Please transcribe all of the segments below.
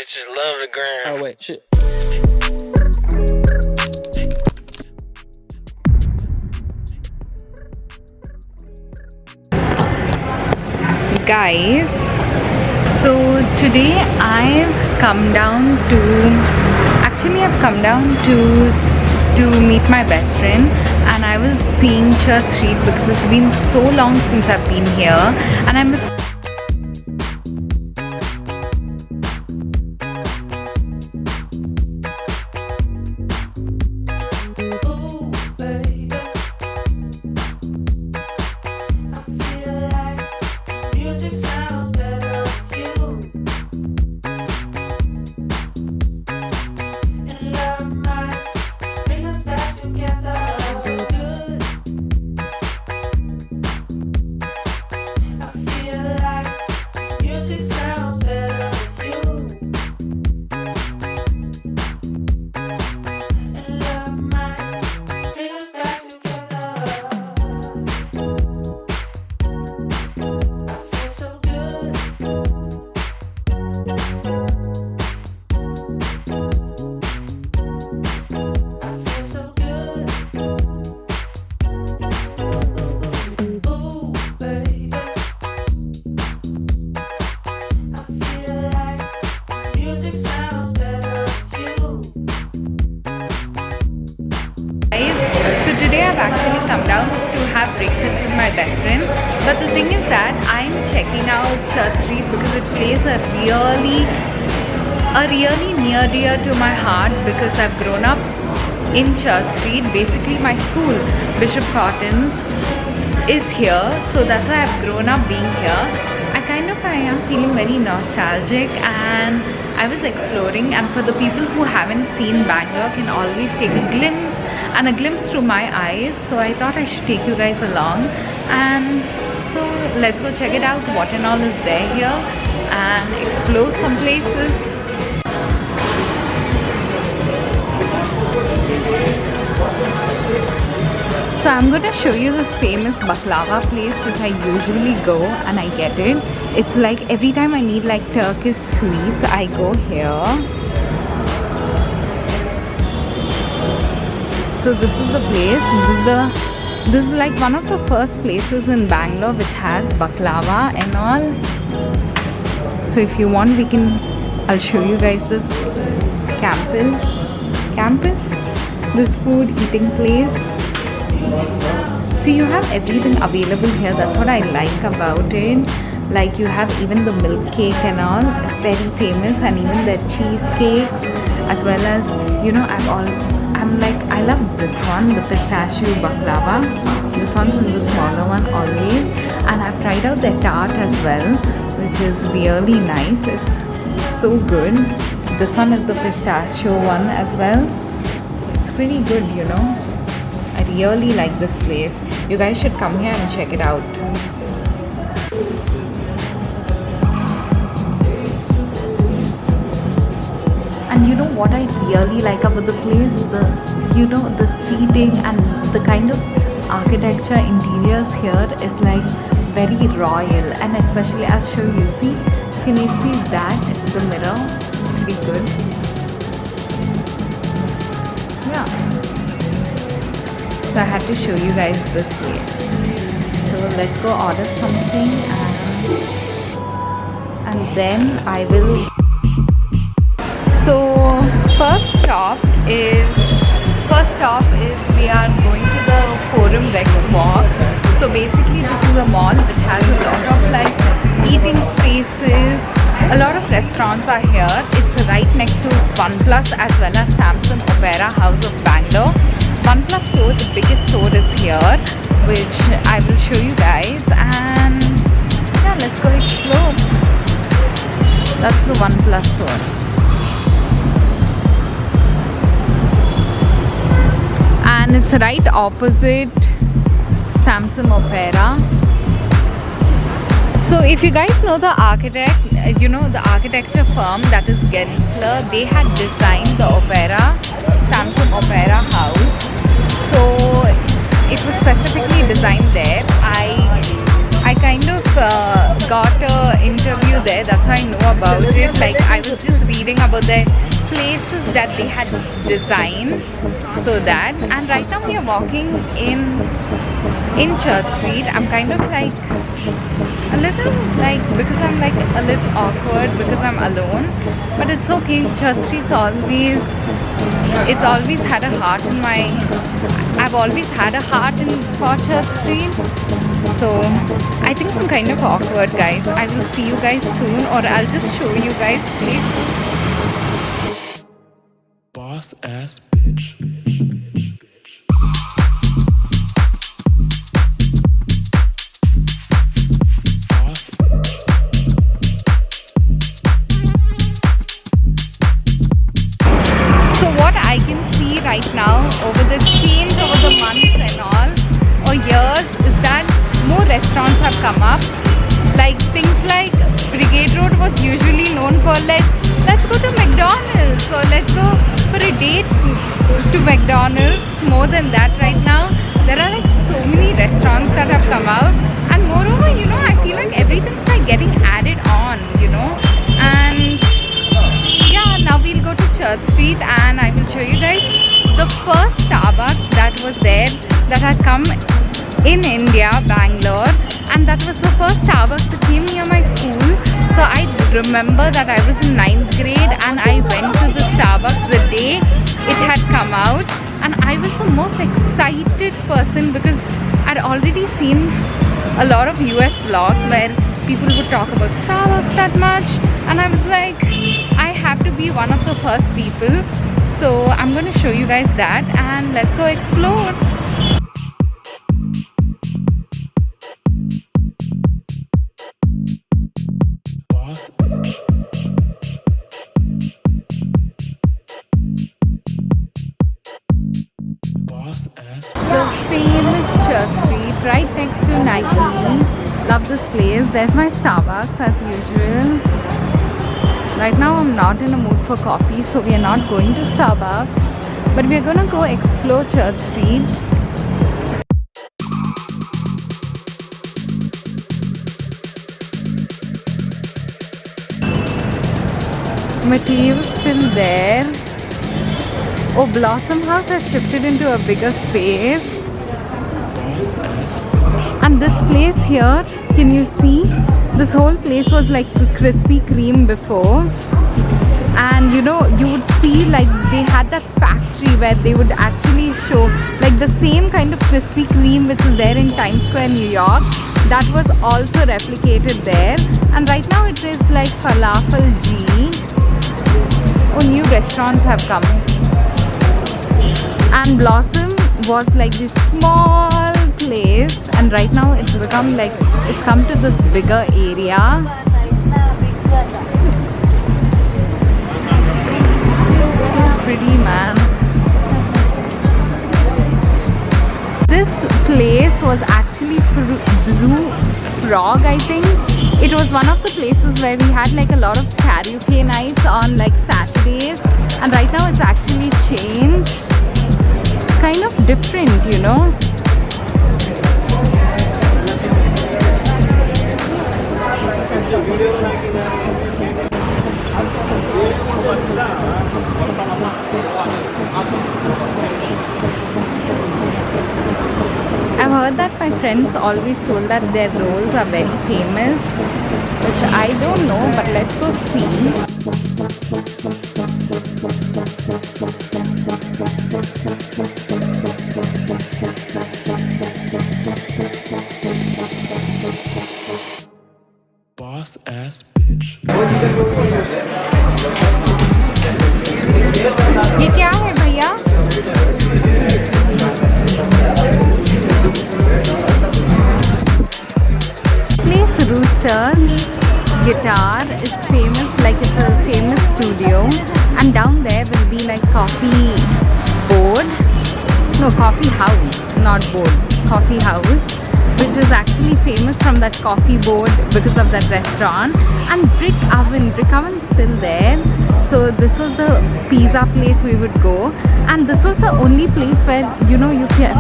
Bitches love the gram. Oh wait, shit. Guys, so today I've come down to meet my best friend, and I was seeing Church Street because it's been so long since I've been here, and I miss. So today I've actually come down to have breakfast with my best friend, but the thing is that I'm checking out Church Street because it plays a really near dear to my heart, because I've grown up in Church Street. Basically my school, Bishop Cotton's, is here, so that's why I've grown up being here. I am feeling very nostalgic, and I was exploring, and for the people who haven't seen Bangalore can always take a glimpse through my eyes, so I thought I should take you guys along. And so let's go check it out, what and all is there here, and explore some places. So I'm going to show you this famous baklava place which I usually go, and I get it. It's like every time I need like Turkish sweets, I go here. So this is the place. This is like one of the first places in Bangalore which has baklava and all. So if you want, I'll show you guys this campus, this food eating place. So you have everything available here. That's what I like about it. Like you have even the milk cake and all, very famous, and even the cheesecakes, as well as, you know, I love this one, the pistachio baklava. This one's in the smaller one always, and I've tried out their tart as well, which is really nice. It's so good. This one is the pistachio one as well. It's pretty good, you know. I really like this place. You guys should come here and check it out. And you know what I really like about the place? The seating and the kind of architecture interiors here is like very royal, and especially I'll show you. See, can you see that? The mirror, pretty good. Yeah. So I had to show you guys this place. So let's go order something, and then I will. So first stop is we are going to the Forum Rex Walk. So basically this is a mall which has a lot of like eating spaces. A lot of restaurants are here. It's right next to OnePlus as well as Samsung Opera House of Bangalore. OnePlus store, the biggest store, is here, which I will show you guys, and yeah, let's go explore. That's the OnePlus store. And it's right opposite Samsung Opera. So if you guys know the architect, you know the architecture firm that is Gensler, they had designed the Opera, Samsung Opera House. So it was specifically designed there. I kind of got an interview there there. That's how I know about it. Like I was just reading about the places that they had designed. So that, and right now we are walking in Church Street. I'm kind of like a little like, because I'm like a little awkward because I'm alone, but it's okay. Church Street's always, it's always had a heart in my, I've always had a heart in for Church Street. So I think I'm kind of awkward, guys. I will see you guys soon, or I'll just show you guys places. Boss ass bitch. Right now, over the change, over the months and all, or years, is that more restaurants have come up. Like things like Brigade Road was usually known for like, let's go to McDonald's, or let's go for a date to McDonald's. It's more than that right now. There are like so many restaurants that have come out, and moreover, you know, I feel like everything's like getting added on, you know. And yeah, now we'll go to Church Street and I will show you guys the first Starbucks that was there, that had come in India, Bangalore, and that was the first Starbucks that came near my school. So I remember that I was in 9th grade and I went to the Starbucks the day it had come out, and I was the most excited person because I'd already seen a lot of US vlogs where people would talk about Starbucks that much, and I was like, I have to be one of the first people. So I'm going to show you guys that, and let's go explore. The famous Church Street right next to Nike. Love this place. There's my Starbucks as usual. Right now I'm not in a mood for coffee, so we are not going to Starbucks, but we are gonna go explore Church Street. Material's still there. Oh, Blossom House has shifted into a bigger space. And this place here, can you see? This whole place was like Krispy Kreme before. And you know, you would see like they had that factory where they would actually show like the same kind of Krispy Kreme which is there in Times Square, New York. That was also replicated there. And right now it is like Falafel G. Oh, new restaurants have come. And Blossom was like this small place, and right now it's become like, it's come to this bigger area. So pretty, man. This place was actually Blue Frog, I think. It was one of the places where we had like a lot of karaoke nights on like Saturdays, and right now it's actually changed. It's kind of different, you know. I've heard that my friends always told that their rolls are very famous, which I don't know, but let's go see. Boss ass bitch. ये क्या है भैया? Place Roosters Guitar is famous, like it's a famous studio, and down there will be like coffee board, no, coffee house, not board, coffee house, which is actually famous from that coffee board because of that restaurant. And brick oven's still there. So this was the pizza place we would go, and this was the only place where you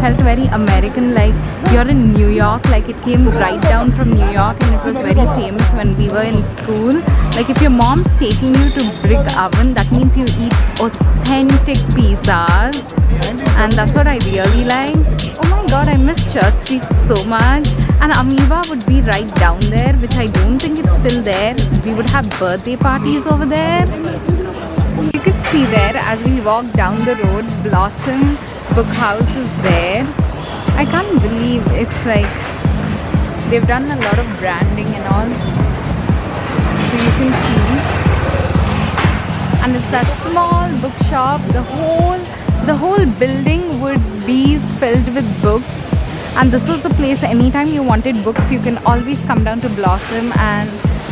felt very American, like you're in New York, like it came right down from New York, and it was very famous when we were in school. Like if your mom's taking you to brick oven, that means you eat authentic pizzas, and that's what I really like. Oh my god, I miss Church Street so much. And Amoeba would be right down there, which I don't think it's still there. We would have birthday parties over there. You could see there as we walk down the road, Blossom Book House is there. I can't believe it's like they've done a lot of branding and all. So you can see. And it's that small bookshop. The whole building would be filled with books. And this was the place, anytime you wanted books, you can always come down to Blossom and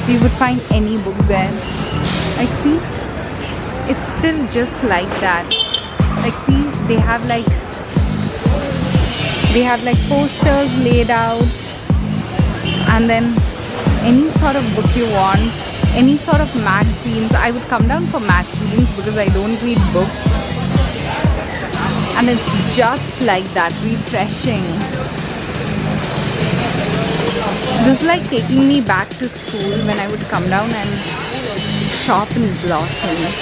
you would find any book there. I see. It's still just like that. Like see, they have like posters laid out, and then any sort of book you want, any sort of magazines. I would come down for magazines because I don't read books. And it's just like that, refreshing. This is like taking me back to school when I would come down and shop in Blossoms.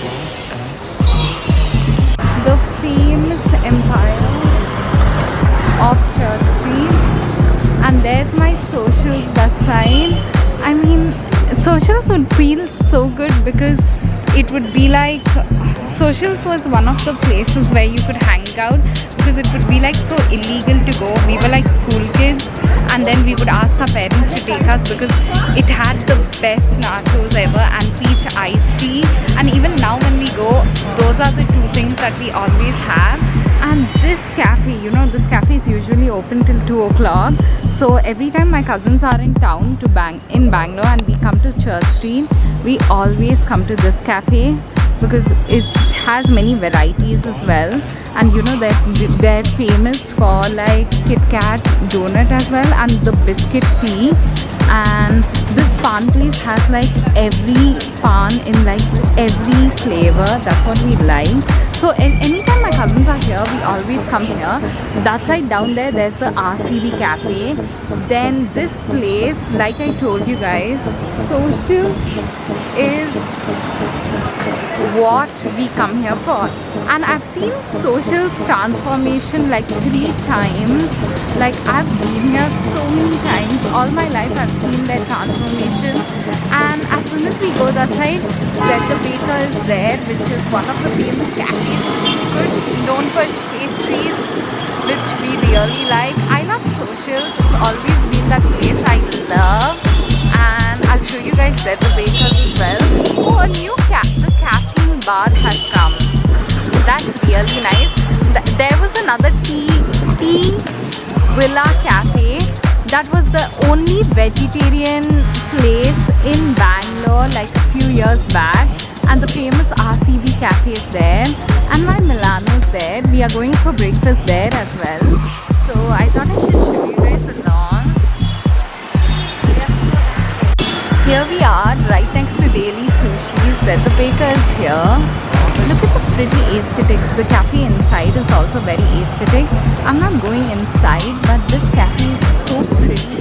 Boss ass bitch. The famous empire of Church Street. And there's my socials that side. I mean, socials would feel so good because it would be like socials was one of the places where you could hang out, because it would be like so illegal to go. We were like school kids, and then we would ask our parents to take us because it had the best nachos ever and peach iced tea. And even now when we go, those are the two things that we always have. And this cafe, this cafe is usually open till 2 o'clock. So every time my cousins are in town in Bangalore and we come to Church Street, we always come to this cafe because it has many varieties as well. And they're famous for like Kit Kat donut as well, and the biscuit tea. And this pan place has like every pan in like every flavor. That's what we like. So anytime my cousins are here, we always come here. That side down there, there's the RCB cafe. Then this place, like I told you guys, social is what we come here for. And I've seen social's transformation like 3 times. Like I've been here so many times. All my life I've seen their transformation. And as soon as we go that side, the Baker is there, which is one of the famous cafes. Good, known for its pastries, which we really like. I love socials. It's always been that place I love. And I'll show you guys the Bakers as well. Oh, a new the caffeine bar has come. That's really nice. There was another tea villa cafe. That was the only vegetarian place in Bangalore like a few years back. And the famous RCB cafe is there. And my Milano's there. We are going for breakfast there as well. So I thought I should show you guys along. Here we are, right next to Daily Sushi. The Baker is here. Look at the pretty aesthetics. The cafe inside is also very aesthetic. I'm not going inside, but this cafe is so pretty.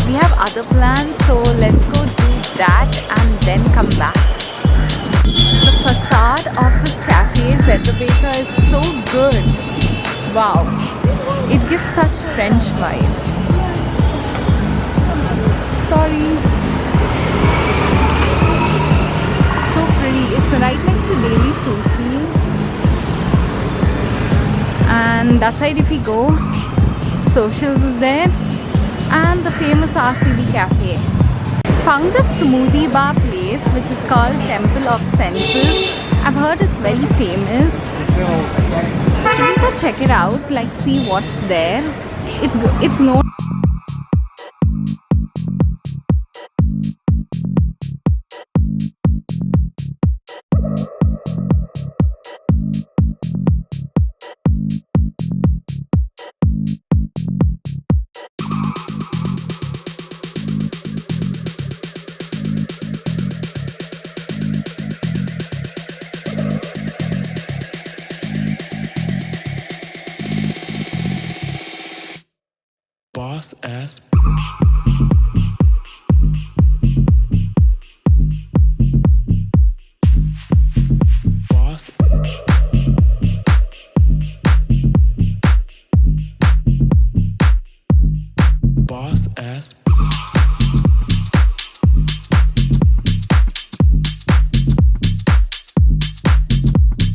We have other plans, so let's go do that and then come back. The facade of this cafe, the Baker, is so good. Wow, it gives such French vibes. Sorry. So pretty. It's right next to Daily Sushi. And that side if we go, Socials is there. And the famous RCB cafe. Found this smoothie bar place which is called Temple of Senses. I've heard it's very famous. So we go check it out, like see what's there. It's known. boss ass bitch. Boss. Boss ass bitch.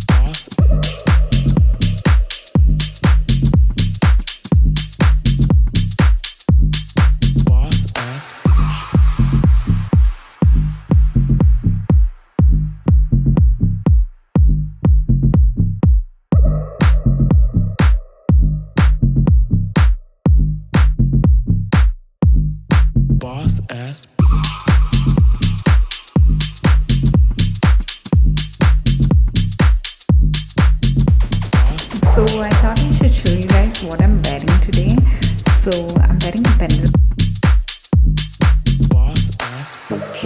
Boss. Boss ass bitch. Boss ass bitch. So I thought I should show you guys what I'm wearing today. So I'm wearing a pendant. Boss ass bitch.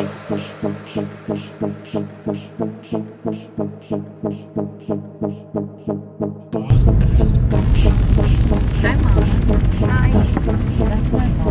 Boss ass bitch. Hi mom. Hi. That's my mom.